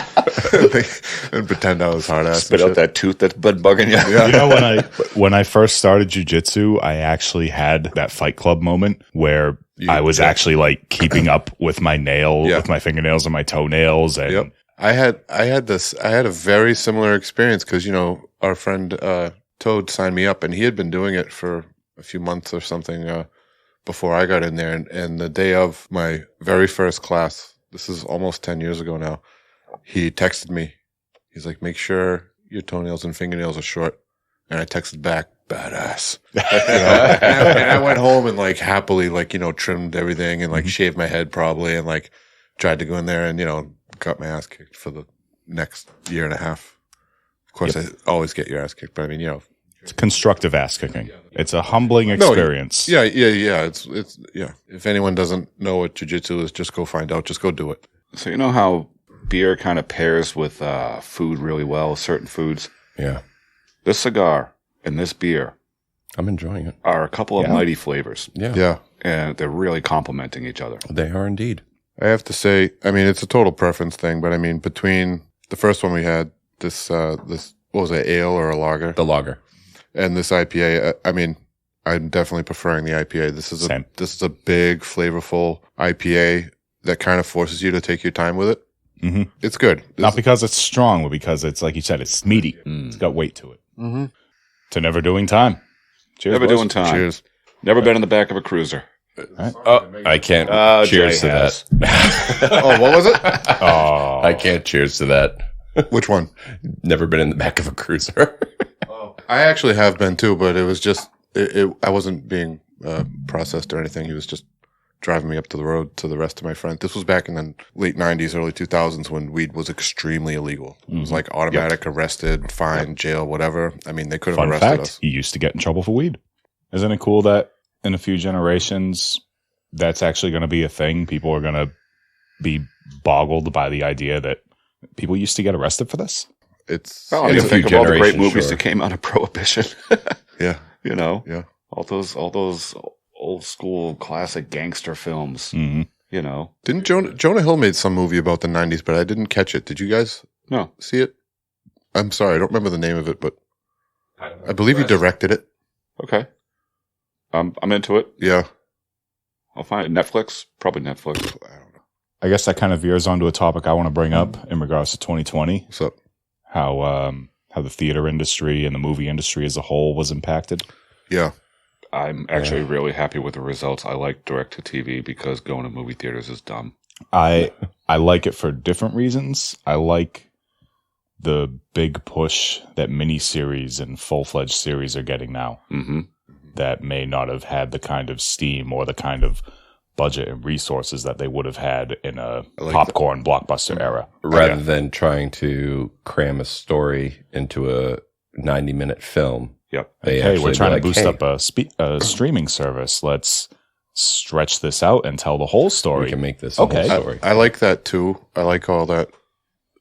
and pretend I was hard ass. Spit out that tooth that's been bugging you. Yeah. You know, when I first started jujitsu, I actually had that Fight Club moment where I was actually like keeping up with my with my fingernails and my toenails, and Yep. I had a very similar experience because, you know, our friend Toad signed me up and he had been doing it for a few months or something before I got in there. And the day of my very first class, this is almost 10 years ago now, he texted me. He's like, make sure your toenails and fingernails are short. And I texted back, badass. You know? and I went home and like happily like, you know, trimmed everything and like shaved my head probably and like tried to go in there and, you know, got my ass kicked for the next year and a half. Of course, I always get your ass kicked, but I mean, you know, it's constructive ass kicking. It's a humbling experience. yeah. It's yeah. If anyone doesn't know what jujitsu is, just go find out. Just go do it. So you know how beer kind of pairs with food really well, certain foods. Yeah. This cigar and this beer I'm enjoying it. are a couple of Yeah. mighty flavors, Yeah. Yeah. and they're really complementing each other. They are indeed. I have to say, I mean, it's a total preference thing, but I mean, between the first one we had, this what was it, ale or a lager, The lager. and this IPA, I mean, I'm definitely preferring the IPA. This is Same. a big, flavorful IPA that kind of forces you to take your time with it. Mhm. It's good. Not because it's strong, but because it's, like you said, it's meaty. It's got weight to it. Mm-hmm. To never doing time. Cheers, Never boys. doing time. Cheers. Never been in the back of a cruiser. Oh, I can't cheers Jay to has. that. Oh, what was it? Oh, I can't cheers to that. Which one? Never been in the back of a cruiser. I actually have been too, but it was just, I wasn't being processed or anything. He was just driving me up to the road to the rest of my friends. This was back in the late 90s, early 2000s when weed was extremely illegal. It was like automatic, arrested, fine, jail, whatever. I mean, they could have fun arrested fact, us. he used to get in trouble for weed. Isn't it cool that in a few generations, that's actually going to be a thing? People are going to be boggled by the idea that people used to get arrested for this. It's, Well, I In mean, a think few of all the great generations, movies sure. that came out of Prohibition. yeah. You know, Yeah. all those old school classic gangster films. Mhm. You know, Didn't Jonah Hill made some movie about the 90s, but I didn't catch it. Did you guys no, see it? I'm sorry, I don't remember the name of it, but I believe he directed it. okay, I'm into it. Yeah. I'll find it. Netflix, probably Netflix. I don't know. I guess that kind of veers onto a topic I want to bring up in regards to 2020, What's up? how the theater industry and the movie industry as a whole was impacted. Yeah. I'm actually really happy with the results. I like direct to TV because going to movie theaters is dumb. I like it for different reasons. I like the big push that miniseries and full-fledged series are getting now Mm-hmm. that may not have had the kind of steam or the kind of budget and resources that they would have had in a I like popcorn blockbuster era. Rather than trying to cram a story into a 90-minute film. Yep. They Hey, actually we're trying be to boost like, up a streaming service. Let's stretch this out and tell the whole we story. can make this a Okay. whole story. I like that too. I like all that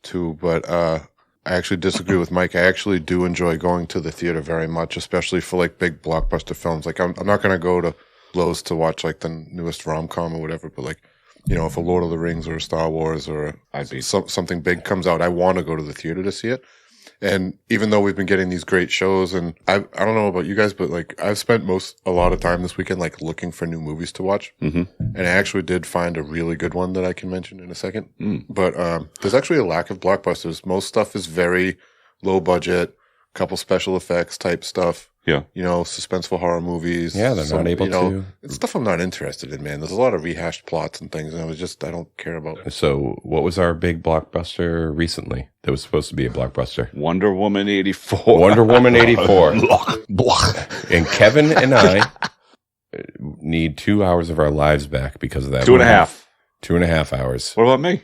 too, but I actually disagree with Mike. I actually do enjoy going to the theater very much, especially for like big blockbuster films. Like I'm not going to go to Lowe's to watch like the newest rom-com or whatever, but like, you know, if a Lord of the Rings or a Star Wars or I'd be something big comes out, I want to go to the theater to see it. And even though we've been getting these great shows, and I don't know about you guys, but like I've spent a lot of time this weekend like looking for new movies to watch, Mhm. and I actually did find a really good one that I can mention in a second. Mm. But there's actually a lack of blockbusters. Most stuff is very low budget, couple special effects type stuff. Yeah. You know, suspenseful horror movies. Yeah, they're not able to. It's stuff I'm not interested in, man. There's a lot of rehashed plots and things, and I don't care about. So, what was our big blockbuster recently that was supposed to be a blockbuster? Wonder Woman 84. Wonder Woman 84. Blah. And Kevin and I need 2 hours of our lives back because of that. 2.5. 2.5 hours. What about me?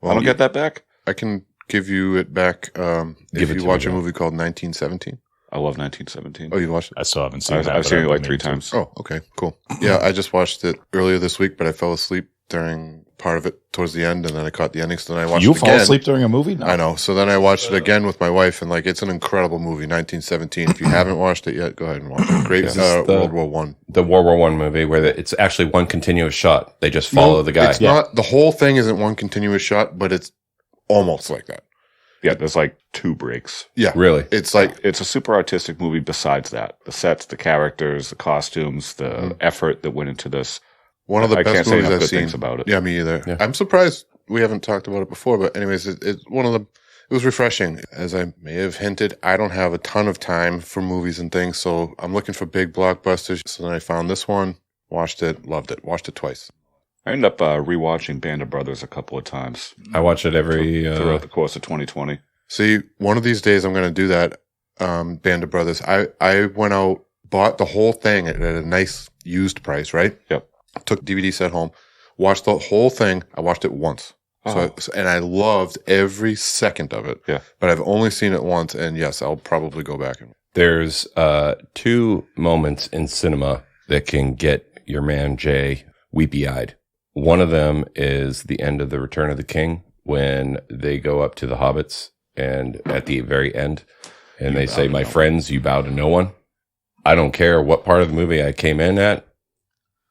Well, I don't get that back. I can give you it back Give if it you to watch me, a though. movie called 1917. I love 1917. Oh, you watched it? I still haven't seen I've, that. I've but seen I've it like been 3 meaning times. Oh, okay, cool. Yeah, I just watched it earlier this week, but I fell asleep during part of it towards the end, and then I caught the ending. So then I to. watched You it fall again. asleep during a movie? No. I know. So then I watched it again with my wife, and like it's an incredible movie, 1917. If you haven't watched it yet, go ahead and watch it. Great Is this the- World War One. The World War One movie where it's actually one continuous shot. They just follow the guy. It's not the whole thing. Isn't one continuous shot, but it's almost like that. Yeah, there's like 2 breaks. Yeah, Really? it's like It's a super artistic movie besides that. The sets, the characters, the costumes, the effort that went into this. one of the I best can't say movies enough I've good seen. things about it. Yeah, me either. Yeah. I'm surprised we haven't talked about it before, but anyways, it's one of the. It was refreshing. As I may have hinted, I don't have a ton of time for movies and things, so I'm looking for big blockbusters. So then I found this one, watched it, loved it, watched it twice. I ended up rewatching Band of Brothers a couple of times I watch it every. throughout the course of 2020. See, one of these days I'm going to do that. Band of Brothers. I went out, bought the whole thing at a nice used price, right? Yep. Took DVD set home, watched the whole thing. I watched it once. Oh. And I loved every second of it. Yeah. But I've only seen it once, and yes, I'll probably go back and. There's 2 moments in cinema that can get your man Jay weepy-eyed. One of them is the end of The Return of the King when they go up to the hobbits and at the very end, and they say, "My friends, you bow to no one." I don't care what part of the movie I came in at.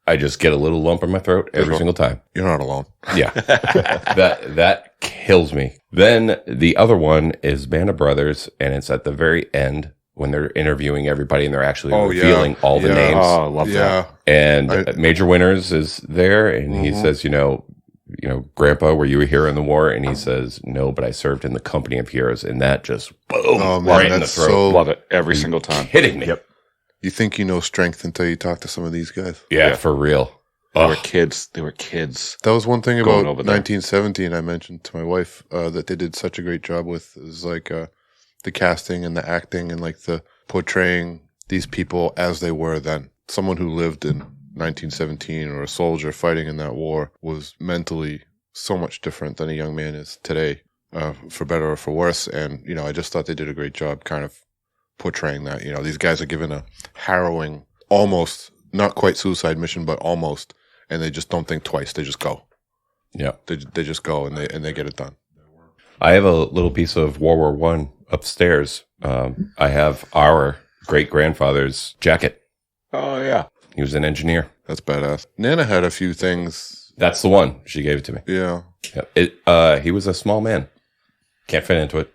I just get a little lump in my throat every single time. You're not alone. Yeah. that kills me. Then the other one is Band of Brothers, and it's at the very end when they're interviewing everybody and they're actually revealing all the names. Oh, I love that. And Major Winters is there, and he says, Grandpa, were you a hero in the war? And he says, no, but I served in the company of heroes. And that just, boom, right in the throat. Love it every single time. Kidding me. Yep. You think you know strength until you talk to some of these guys. Yeah, for real. They were kids. That was one thing Going about over there. 1917 I mentioned to my wife that they did such a great job with. It was like the casting and the acting and like the portraying these people as they were then. Someone who lived in 1917 or a soldier fighting in that war was mentally so much different than a young man is today, for better or for worse. And, I just thought they did a great job kind of portraying that. These guys are given a harrowing, almost, not quite suicide mission, but almost, and they just don't think twice. They just go. Yeah. They just go and they get it done. I have a little piece of World War One upstairs. I have our great-grandfather's jacket. Oh, yeah. He was an engineer. That's badass. Nana had a few things. That's the one. She gave it to me. Yeah. He was a small man. Can't fit into it.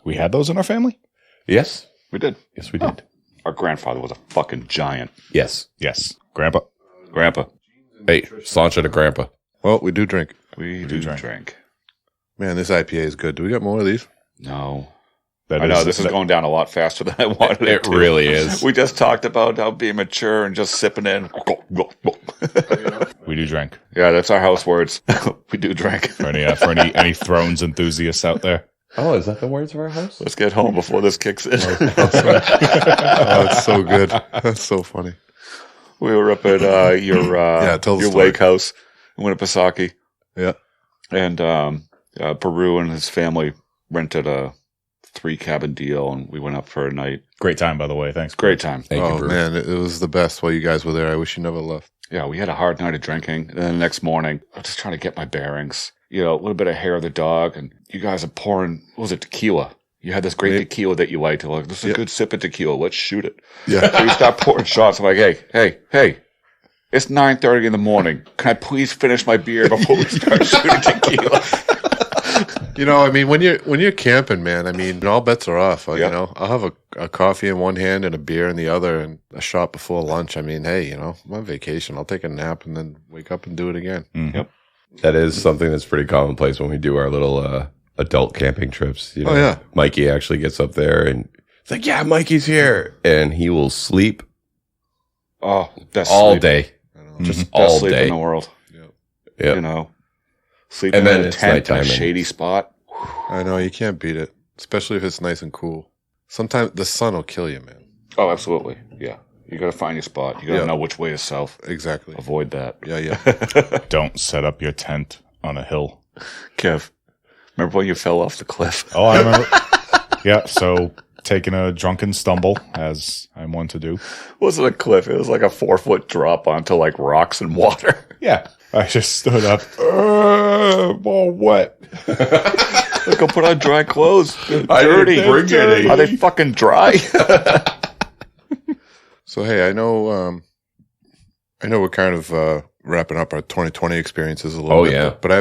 We had those in our family? Yes. We did. Yes, we did. Our grandfather was a fucking giant. Yes. Yes. Grandpa. Grandpa. Hey, Sancho to Grandpa. Well, we do drink. We do drink. Man, this IPA is good. Do we got more of these? No. That I know, this is going down a lot faster than I wanted It to. really is. We just talked about how being mature and just sipping in. We do drink. Yeah, that's our house words. We do drink. For any Thrones enthusiasts out there. Oh, is that the words of our house? Let's get home before this kicks in. Oh, it's so good. That's so funny. We were up at your tell the your story. lake house in Winnipesaukee. Yeah. And Peru and his family rented a 3-cabin deal, and we went up for a night. Great time, by the way. Thanks. Great time. Thank you, Oh, Brew. man, it was the best while you guys were there. I wish you never left. Yeah, we had a hard night of drinking. And then the next morning, I was just trying to get my bearings. A little bit of hair of the dog, and you guys are pouring, what was it, tequila? You had this great tequila that you liked. You're like, this is a good sip of tequila. Let's shoot it. Yeah. So we start pouring shots. I'm like, hey. It's 9:30 in the morning. Can I please finish my beer before we start shooting tequila? When you're camping, man, all bets are off. I'll have a coffee in one hand and a beer in the other and a shot before lunch. I'm on vacation. I'll take a nap and then wake up and do it again. Mm-hmm. Yep. That is something that's pretty commonplace when we do our little adult camping trips. Oh, yeah. Mikey actually gets up there and it's like, yeah, Mikey's here. And he will sleep Oh, best all sleep. day. Just Mhm. best all sleep day. in the world. Yeah. Sleeping And then in a it's tent in nighttime a and- shady spot. I know, you can't beat it, especially if it's nice and cool. Sometimes the sun will kill you, man. Oh, absolutely. Yeah. You got to find your spot. You got to know which way is south. Exactly. Avoid that. Yeah. Don't set up your tent on a hill. Kev, remember when you fell off the cliff? Oh, I remember. Yeah, so taking a drunken stumble, as I'm one to do. It wasn't a cliff. It was like a 4-foot drop onto like rocks and water. Yeah. I just stood up. All wet. Like, go put on dry clothes. They're I dirty. didn't bring any. Are they fucking dry? So, hey, I know we're kind of wrapping up our 2020 experiences a little Oh, bit. yeah. But I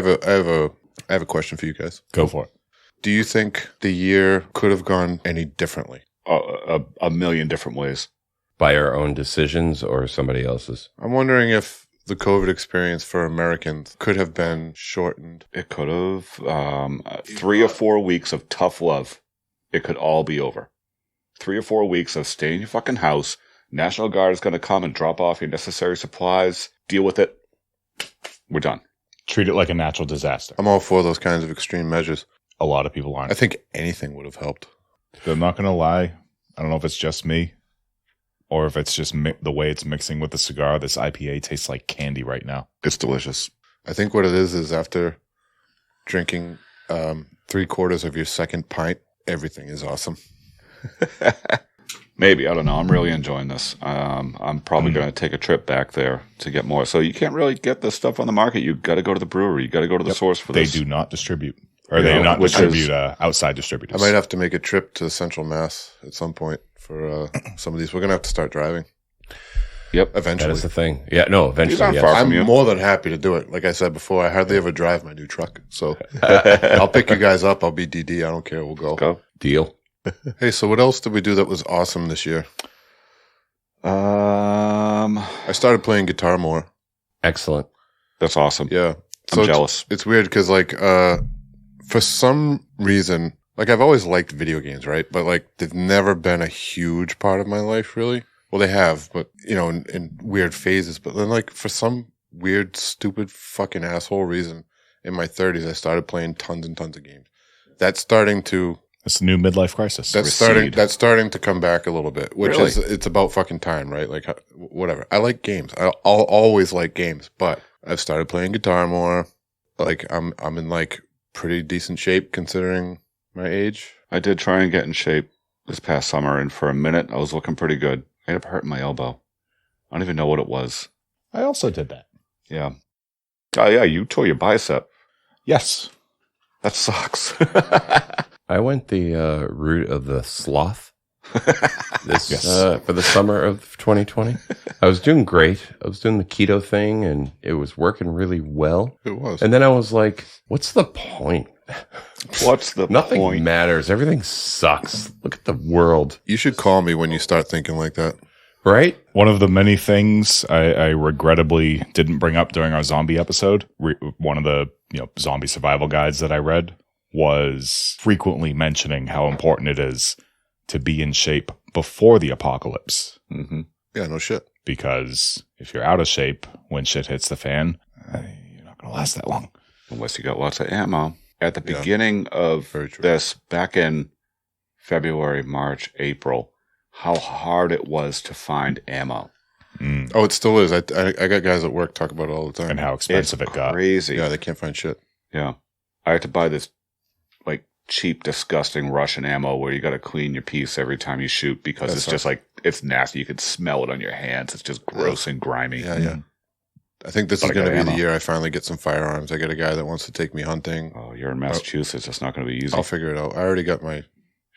have a question for you guys. Go for it. Do you think the year could have gone any differently? A million different ways. By our own decisions or somebody else's? I'm wondering if the COVID experience for Americans could have been shortened. It could have 3 or 4 weeks of tough love. It could all be over. 3 or 4 weeks of stay in your fucking house. National Guard is going to come and drop off your necessary supplies. Deal with it. We're done. Treat it like a natural disaster. I'm all for those kinds of extreme measures. A lot of people aren't. I think anything would have helped. I'm not going to lie. I don't know if it's just me or if it's just the way it's mixing with the cigar. This IPA tastes like candy right now. It's delicious. I think what it is after drinking 3/4 of your second pint, everything is awesome. Maybe. I don't know. I'm really enjoying this. I'm probably going to take a trip back there to get more. So you can't really get this stuff on the market. You got to go to the brewery. You got to go to the source for They this. do not distribute. Or they do not distribute outside I distributors. might have to make a trip to Central Mass at some point for some of these. We're going to have to start driving. Yep. Eventually. That is the thing. Yeah, no, eventually. These aren't Yes. far from I'm you. more than happy to do it. Like I said before, I hardly ever drive my new truck. So I'll pick you guys up. I'll be DD. I don't care. We'll go. Go. Deal. Hey, so what else did we do that was awesome this year? I started playing guitar more. Excellent. That's awesome. Yeah. I'm jealous. It's weird because, like, for some reason, like, I've always liked video games, right? But, like, they've never been a huge part of my life, really. Well, they have, but, you know, in weird phases. But then, like, for some weird, stupid, fucking asshole reason, in my 30s, I started playing tons and tons of games. That's starting to... It's the new midlife crisis. That's starting to come back a little bit, which Really? is, it's about fucking time, right? Like, whatever. I like games. I'll always like games, but I've started playing guitar more. Like, I'm in, like, pretty decent shape considering my age. I did try and get in shape this past summer, and for a minute, I was looking pretty good. I ended up hurting my elbow. I don't even know what it was. I also did that. Yeah. Oh, yeah, you tore your bicep. Yes. That sucks. I went the route of the sloth this Yes. for the summer of 2020. I was doing great. I was doing the keto thing, and it was working really well. It was. And then I was like, what's the point? What's the Nothing point? matters. Everything sucks. Look at the world, You should call me when you start thinking like that. right? One of the many things I regrettably didn't bring up during our zombie episode, one of the zombie survival guides that I read was frequently mentioning how important it is to be in shape before the apocalypse. Mm-hmm. Yeah, no shit. Because if you're out of shape when shit hits the fan, you're not going to last that long. Unless you got lots of ammo. At the Yeah. beginning of Very true. this, back in February, March, April, how hard it was to find ammo. Mm. Oh, it still is. I got guys at work talk about it all the time. And how expensive It's it got. crazy. Yeah, they can't find shit. Yeah. I had to buy this like cheap, disgusting Russian ammo where you got to clean your piece every time you shoot because That it's sucks. just like, it's nasty. You can smell it on your hands. It's just gross and grimy. Yeah, yeah. I think this But is I going to got be the ammo. year I finally get some firearms. I got a guy that wants to take me hunting. Oh, you're in Massachusetts. It's not going to be easy. I'll figure it out. I already got my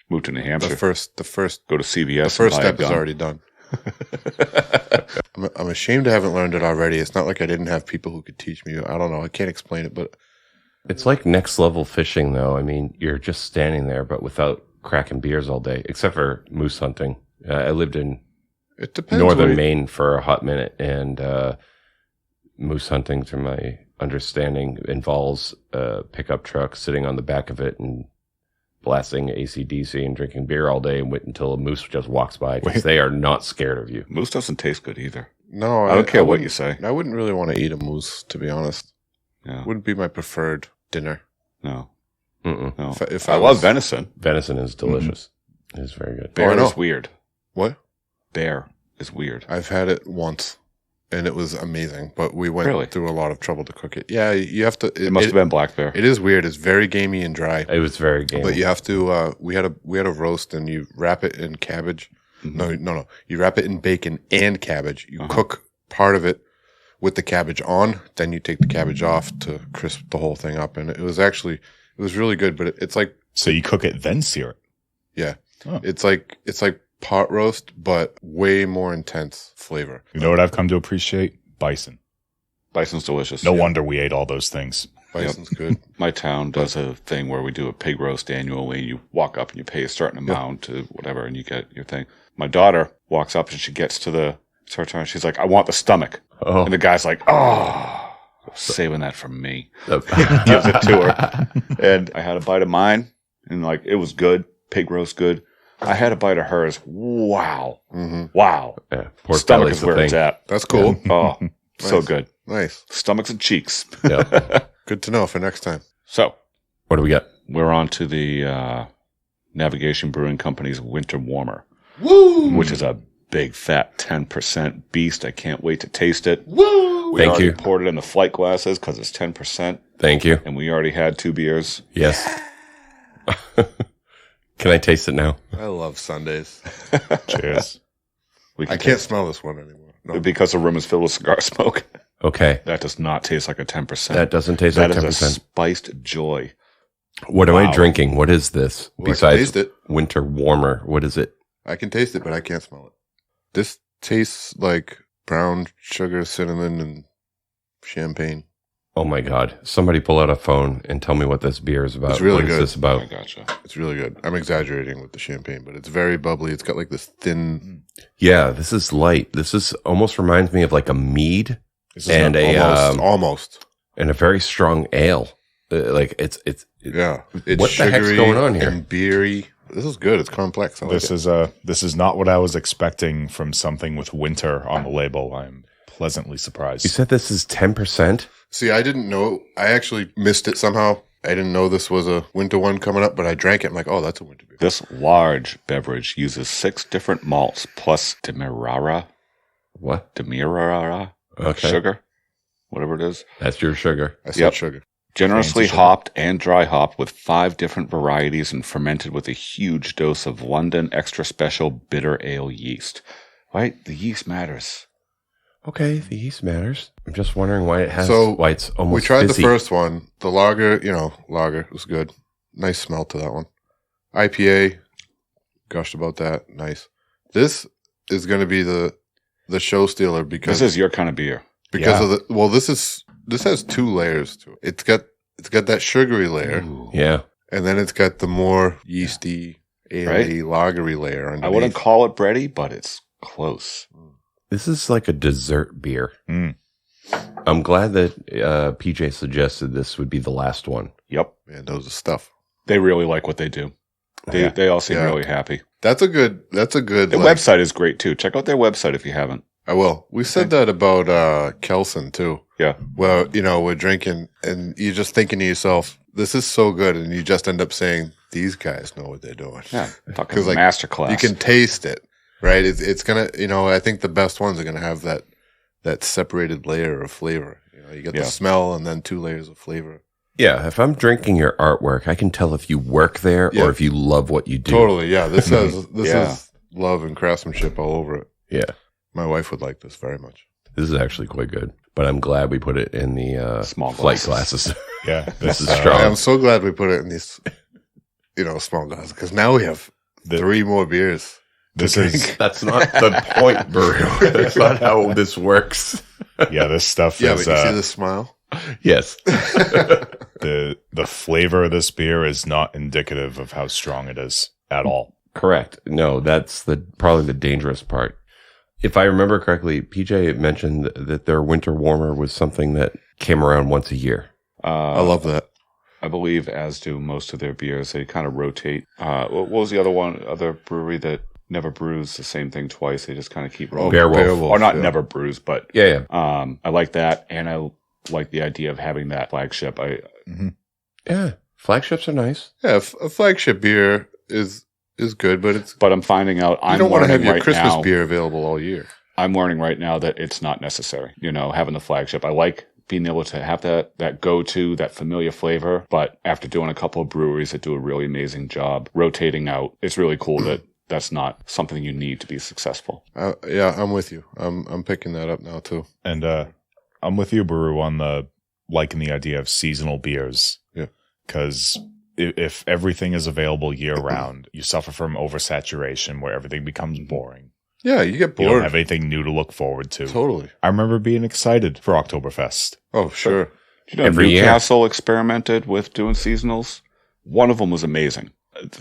Move to New Hampshire. the first Go to CVS. the first and buy a step is gun. already done. I'm ashamed I haven't learned it already. It's not like I didn't have people who could teach me. I don't know. I can't explain it, but It's like next level fishing, though. I mean, you're just standing there, but without cracking beers all day, except for moose hunting. I lived in it depends. northern what Maine for a hot minute, and moose hunting, to my understanding, involves a pickup truck sitting on the back of it and blasting AC/DC and drinking beer all day and wait until a moose just walks by because Wait. they are not scared of you. Moose doesn't taste good either. No, I don't care what wouldn't- you say. I wouldn't really want to eat a moose, to be honest. Yeah. Wouldn't be my preferred dinner. No. Mm-mm. No. If I I love was- venison. Venison is delicious. It is very good. Bear I know. is weird. What? Bear is weird. I've had it once, and it was amazing. But we went Really? through a lot of trouble to cook it. Yeah, you have to. It must have been black bear. It is weird. It's very gamey and dry. It was very gamey. But you have to. We had a roast, and you wrap it in cabbage. Mhm. No. You wrap it in bacon and cabbage. You Uh-huh. cook part of it with the cabbage on. Then you take the cabbage off to crisp the whole thing up. And it was really good. But it's like So you cook it, then sear it. yeah, Oh. it's like pot roast, but way more intense flavor. You know what I've come to appreciate? Bison. Bison's delicious. No wonder we ate all those things. Bison's good. My town does a thing where we do a pig roast annually. You walk up and you pay a certain amount to whatever, and you get your thing. My daughter walks up and she gets to it's her turn. She's like, I want the stomach. oh, And the guy's like, oh, saving that for me. the- Gives it to her. And I had a bite of mine, and like, it was good. Pig roast good. I had a bite of hers. Wow. hmm Wow. Yeah, pork Stomach belly's is the where thing. it's at. That's cool. Oh, so Nice. good. Nice. Stomachs and cheeks. Yeah. Good to know for next time. So, What do we got? we're on to the Navigation Brewing Company's Winter Warmer, Woo! which is a big, fat 10% beast. I can't wait to taste it. Woo! We Thank already you. poured it in the flight glasses because it's 10%, Thank you. and we already had 2 beers. Yes. Can I taste it now? I love Sundays. Cheers. We I can't taste- smell this one anymore. No. because the room is filled with cigar smoke. Okay. That does not taste like a 10%. That doesn't taste That like is 10%. a spiced joy. What am I Wow. drinking? What is this? Well, I can Besides taste it. winter warmer, what is it? I can taste it, but I can't smell it. This tastes like brown sugar, cinnamon, and champagne. Oh my God. Somebody pull out a phone and tell me what this beer is about. It's really What is good. this about? I gotcha. It's really good. I'm exaggerating with the champagne, but it's very bubbly. It's got like this thin, Yeah, this is light. This is almost reminds me of like a mead This is and almost. and a very strong ale. Like it's Yeah. It's What the heck's sugary going on here? and beery. This is good. It's complex. I like this it. this is not what I was expecting from something with winter on the label. I'm pleasantly surprised. You said this is 10%? See, I didn't know. I actually missed it somehow. I didn't know this was a winter one coming up, but I drank it. I'm like, oh, that's a winter beer. This large beverage uses 6 different malts plus demerara What? Okay. sugar, whatever it is. That's your sugar. I said Yep. sugar. Generously Fancy sugar. hopped and dry hopped with 5 different varieties and fermented with a huge dose of London extra special bitter ale yeast. Right? The yeast matters. Okay, the yeast matters. I'm just wondering why why it's almost We tried fizzy. the first one. The lager, lager was good. Nice smell to that one. IPA, gushed about that. Nice. This is going to be the show stealer because This is your kind of beer. because Yeah. of this has 2 layers to it. It's got that sugary layer, Ooh. Yeah. and then it's got the more yeasty, ale-y, lagery layer underneath. I wouldn't call it bready, but it's close. This is like a dessert beer. Mm. I'm glad that PJ suggested this would be the last one. Yep. Man, those are stuff. They really like what they do. They all seem Yeah. really happy. That's a good. Their website is great too. Check out their website if you haven't. I will. We said that about Kelson too. Yeah. Well, we're drinking and you're just thinking to yourself, this is so good. And you just end up saying, these guys know what they're doing. Yeah. Talking 'Cause, like, masterclass. You can taste it, right? It's going to, I think the best ones are going to have that separated layer of flavor. You get Yeah. the smell and then 2 layers of flavor. Yeah, if I'm drinking your artwork, I can tell if you work there Yeah. or if you love what you do. Totally. Yeah. This Yeah. is love and craftsmanship all over it. Yeah, My wife would like this very much. this is actually quite good. But I'm glad we put it in the Small flight glasses. glasses. Yeah, This is uh, strong. I'm so glad we put it in these, small glasses because now we have The- 3 more beers. This is That's not the point, Brew. That's not how this works. this stuff Yeah, is but you see the smile? Yes. the flavor of this beer is not indicative of how strong it is at all. Correct. No, that's probably the dangerous part. If I remember correctly, PJ mentioned that their winter warmer was something that came around once a year. I love that. I believe, as do most of their beers, they kind of rotate. What was the other brewery that never brews the same thing twice? They just kind of keep rolling. Beowulf. Or not yeah. never brews, but Yeah. I like that, and I like the idea of having that flagship. Yeah. Flagships are nice. Yeah, a flagship beer is good, but I'm finding out you don't want to have your right Christmas now, beer available all year. I'm learning right now that it's not necessary. Having the flagship. I like being able to have that go-to, that familiar flavor. But after doing a couple of breweries that do a really amazing job rotating out, it's really cool that that's not something you need to be successful. Yeah, I'm with you. I'm picking that up now too. And I'm with you, Baru, on liking the idea of seasonal beers. Yeah. Because if everything is available year round, you suffer from oversaturation where everything becomes boring. Yeah, you get You don't bored. have anything new to look forward to. Totally. I remember being excited for Oktoberfest. Oh, sure. Every year. Newcastle experimented with doing seasonals. One of them was amazing.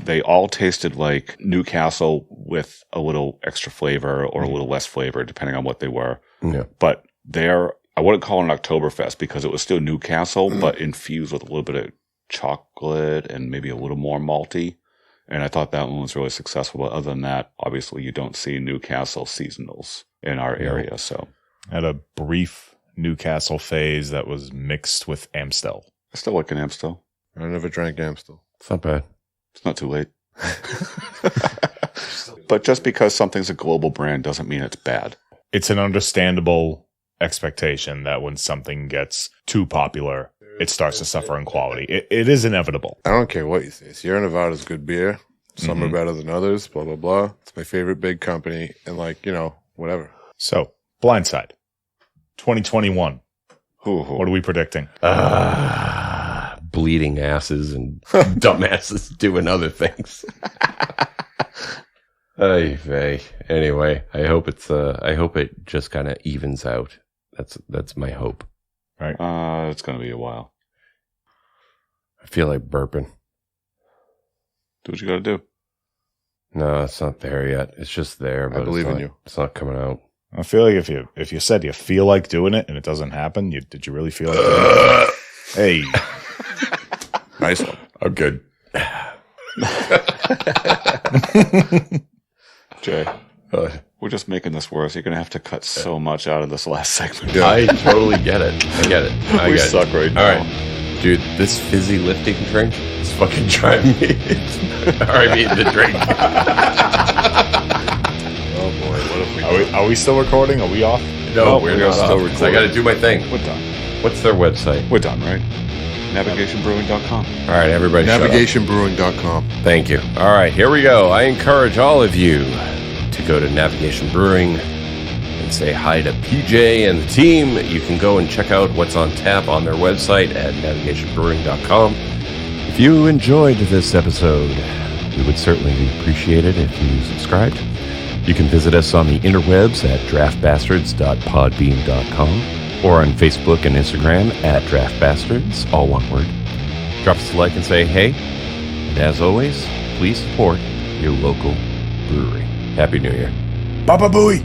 They all tasted like Newcastle with a little extra flavor or a little less flavor, depending on what they were. Yeah. But I wouldn't call it an Oktoberfest because it was still Newcastle, but infused with a little bit of chocolate and maybe a little more malty. And I thought that one was really successful. But other than that, obviously you don't see Newcastle seasonals in our area. So I had a brief Newcastle phase that was mixed with Amstel. I still like an Amstel. I never drank Amstel. It's not bad. It's not too late. But just because something's a global brand doesn't mean it's bad. It's an understandable expectation that when something gets too popular, it starts to suffer in quality. It is inevitable. I don't care what you say. Sierra Nevada's good beer, Some are better than others, blah, blah, blah. It's my favorite big company. And like, whatever. So, Blindside, 2021. What are we predicting? Bleeding asses and dumbasses doing other things. Ay vey. Anyway, I hope it just kind of evens out. That's my hope. Right. It's going to be a while. I feel like burping. Do what you got to do. No, it's not there yet. It's just there, but I believe in you. It's not coming out. I feel like if you said you feel like doing it and it doesn't happen, did you really feel like doing it? Hey. Nice one. I'm good. Jay, we're just making this worse. You're going to have to cut so much out of this last segment. Yeah. I totally get it. I get it. We suck right now. All right. Dude, this fizzy lifting drink is fucking driving me. I mean, the drink. Oh boy, what if we Are we still recording? Are we off? No, we're not still off. recording. I got to do my thing. We're done. What's their website? We're done, right? NavigationBrewing.com. All right, everybody. shut up. NavigationBrewing.com. Thank you. All right, here we go. I encourage all of you to go to Navigation Brewing and say hi to PJ and the team. You can go and check out what's on tap on their website at navigationbrewing.com. If you enjoyed this episode, we would certainly appreciate it if you subscribed. You can visit us on the interwebs at draftbastards.podbean.com or on Facebook and Instagram at draftbastards, all one word. Drop us a like and say hey. And as always, please support your local brewery. Happy New Year. Baba Booey!